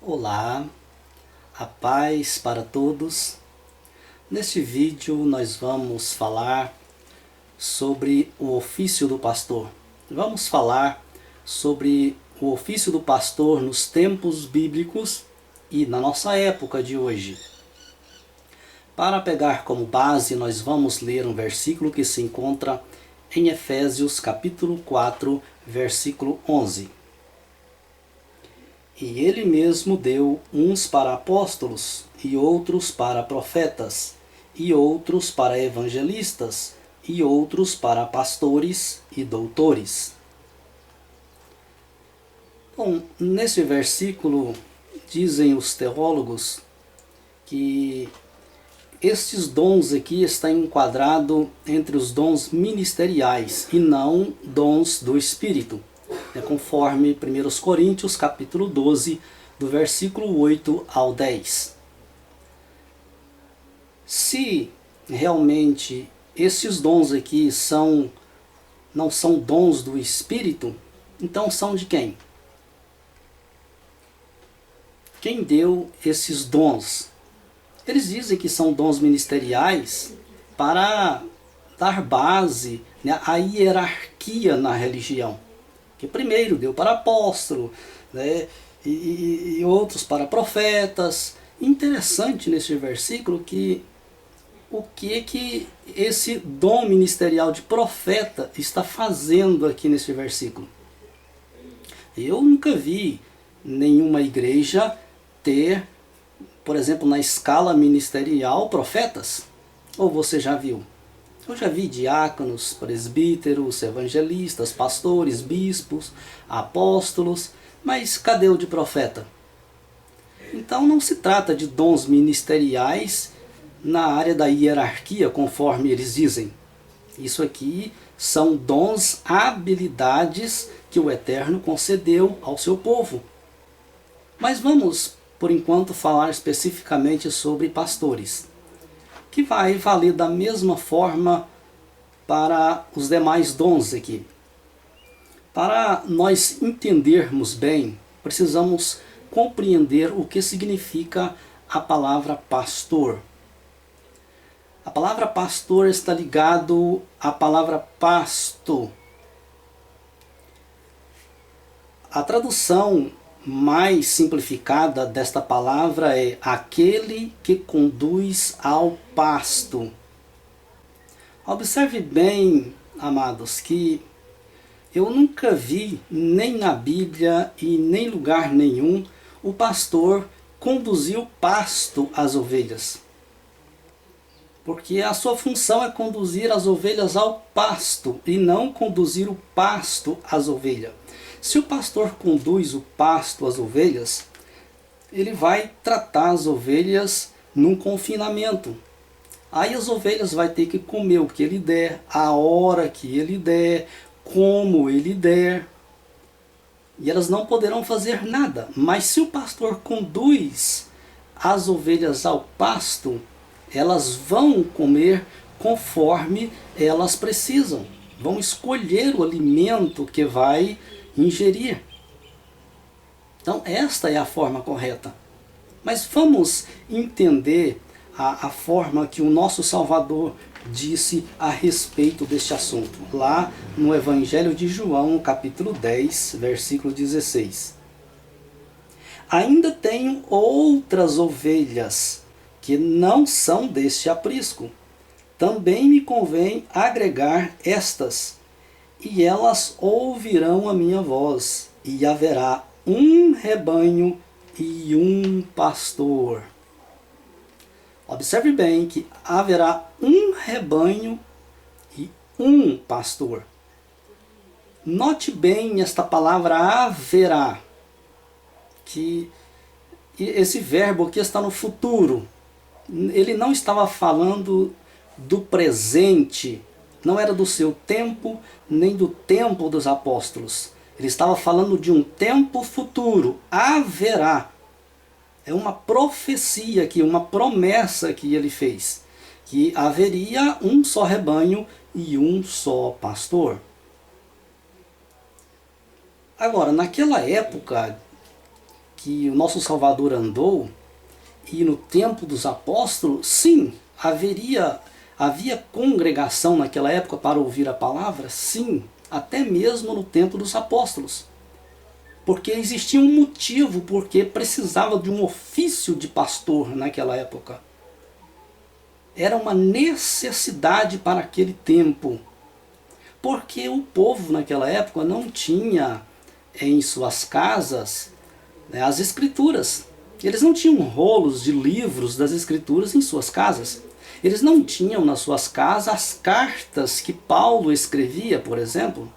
Olá, a paz para todos. Neste vídeo nós vamos falar sobre o ofício do pastor. Vamos falar sobre o ofício do pastor nos tempos bíblicos e na nossa época de hoje. Para pegar como base, nós vamos ler um versículo que se encontra em Efésios capítulo 4, versículo 11. E ele mesmo deu uns para apóstolos, e outros para profetas, e outros para evangelistas, e outros para pastores e doutores. Bom, nesse versículo dizem os teólogos que estes dons aqui estão enquadrados entre os dons ministeriais e não dons do Espírito. Conforme 1 Coríntios capítulo 12, do versículo 8 ao 10. Se realmente esses dons aqui não são dons do Espírito, então são de quem? Quem deu esses dons? Eles dizem que são dons ministeriais para dar base, né, à hierarquia na religião. Que primeiro deu para apóstolo, né, e outros para profetas. Interessante nesse versículo que o que esse dom ministerial de profeta está fazendo aqui nesse versículo. Eu nunca vi nenhuma igreja ter, por exemplo, na escala ministerial, profetas. Ou você já viu? Eu já vi diáconos, presbíteros, evangelistas, pastores, bispos, apóstolos, mas cadê o de profeta? Então não se trata de dons ministeriais na área da hierarquia, conforme eles dizem. Isso aqui são dons, habilidades que o Eterno concedeu ao seu povo. Mas vamos, por enquanto, falar especificamente sobre pastores, que vai valer da mesma forma para os demais dons aqui. Para nós entendermos bem, precisamos compreender o que significa a palavra pastor. A palavra pastor está ligado à palavra pasto. A tradução mais simplificada desta palavra é aquele que conduz ao pasto. Observe bem, amados, que eu nunca vi, nem na Bíblia e nem em lugar nenhum, o pastor conduzir o pasto às ovelhas. Porque a sua função é conduzir as ovelhas ao pasto e não conduzir o pasto às ovelhas. Se o pastor conduz o pasto às ovelhas, ele vai tratar as ovelhas num confinamento. Aí as ovelhas vão ter que comer o que ele der, a hora que ele der, como ele der. E elas não poderão fazer nada. Mas se o pastor conduz as ovelhas ao pasto, elas vão comer conforme elas precisam. Vão escolher o alimento que vai ingerir. Então esta é a forma correta. Mas vamos entender a forma que o nosso Salvador disse a respeito deste assunto. Lá no Evangelho de João, capítulo 10, versículo 16. Ainda tenho outras ovelhas que não são deste aprisco. Também me convém agregar estas, e elas ouvirão a minha voz, e haverá um rebanho e um pastor. Observe bem que haverá um rebanho e um pastor. Note bem esta palavra haverá, que esse verbo aqui está no futuro. Ele não estava falando do presente, não era do seu tempo, nem do tempo dos apóstolos. Ele estava falando de um tempo futuro. Haverá. É uma profecia aqui, uma promessa que ele fez. Que haveria um só rebanho e um só pastor. Agora, naquela época, que o nosso Salvador andou, e no tempo dos apóstolos, sim, havia congregação naquela época para ouvir a palavra? Sim, até mesmo no tempo dos apóstolos. Porque existia um motivo porque precisava de um ofício de pastor naquela época. Era uma necessidade para aquele tempo. Porque o povo naquela época não tinha em suas casas, né, as escrituras. Eles não tinham rolos de livros das escrituras em suas casas. Eles não tinham nas suas casas as cartas que Paulo escrevia, por exemplo.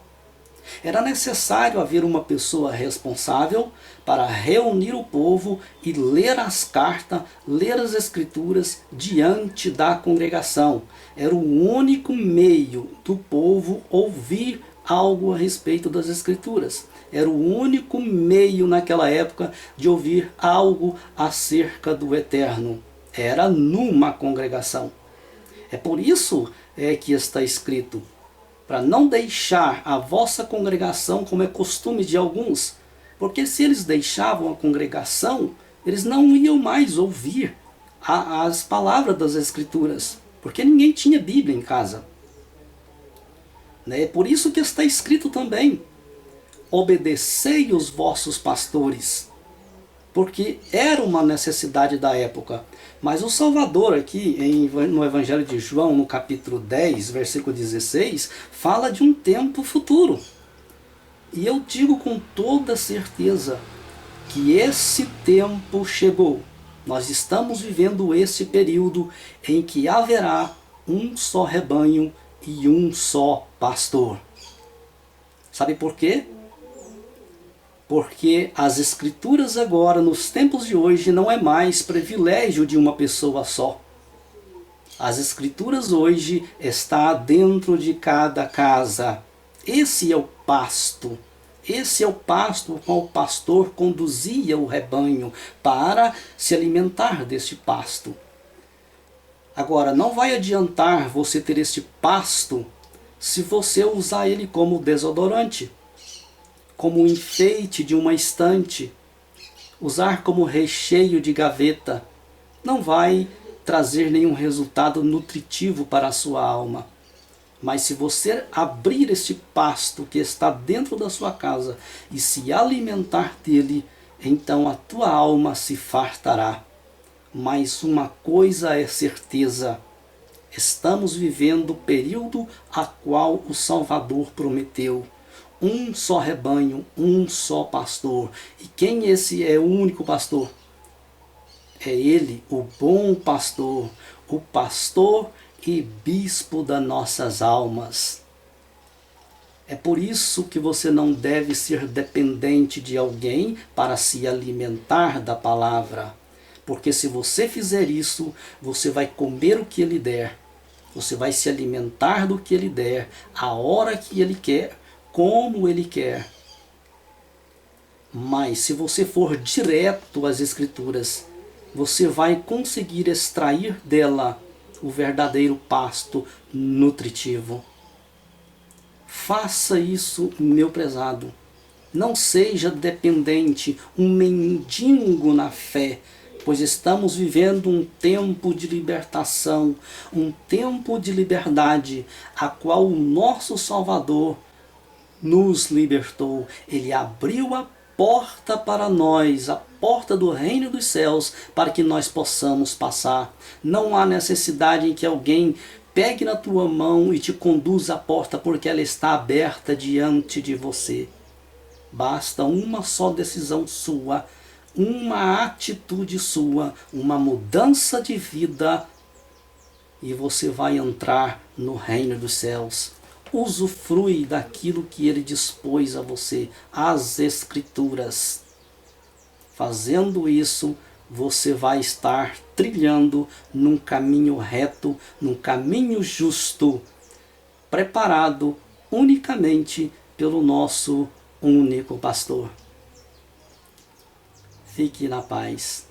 Era necessário haver uma pessoa responsável para reunir o povo e ler as cartas, ler as escrituras diante da congregação. Era o único meio do povo ouvir algo a respeito das escrituras. Era o único meio naquela época de ouvir algo acerca do eterno. Era numa congregação. É por isso que está escrito: para não deixar a vossa congregação como é costume de alguns. Porque se eles deixavam a congregação, eles não iam mais ouvir as palavras das escrituras. Porque ninguém tinha Bíblia em casa. É por isso que está escrito também: obedecei os vossos pastores. Porque era uma necessidade da época. Mas o Salvador aqui, no Evangelho de João, no capítulo 10, versículo 16, fala de um tempo futuro. E eu digo com toda certeza que esse tempo chegou. Nós estamos vivendo esse período em que haverá um só rebanho e um só pastor. Sabe por quê? Porque as escrituras agora, nos tempos de hoje, não é mais privilégio de uma pessoa só. As escrituras hoje está dentro de cada casa. Esse é o pasto. Esse é o pasto ao qual o pastor conduzia o rebanho para se alimentar deste pasto. Agora, não vai adiantar você ter este pasto se você usar ele como desodorante, como enfeite de uma estante, usar como recheio de gaveta. Não vai trazer nenhum resultado nutritivo para a sua alma. Mas se você abrir este pasto que está dentro da sua casa e se alimentar dele, então a tua alma se fartará. Mas uma coisa é certeza: estamos vivendo o período a qual o Salvador prometeu. Um só rebanho, um só pastor. E quem esse é o único pastor? É ele, o bom pastor, o pastor e bispo das nossas almas. É por isso que você não deve ser dependente de alguém para se alimentar da palavra. Porque se você fizer isso, você vai comer o que ele der. Você vai se alimentar do que ele der, a hora que ele quer, como ele quer. Mas se você for direto às escrituras, você vai conseguir extrair dela o verdadeiro pasto nutritivo. Faça isso, meu prezado. Não seja dependente, um mendigo na fé, pois estamos vivendo um tempo de libertação, um tempo de liberdade, a qual o nosso Salvador nos libertou. Ele abriu a porta para nós, a porta do reino dos céus, para que nós possamos passar. Não há necessidade em que alguém pegue na tua mão e te conduza à porta, porque ela está aberta diante de você. Basta uma só decisão sua, uma atitude sua, uma mudança de vida, e você vai entrar no reino dos céus. Usufrui daquilo que ele dispôs a você, as escrituras. Fazendo isso, você vai estar trilhando num caminho reto, num caminho justo, preparado unicamente pelo nosso único pastor. Fique na paz.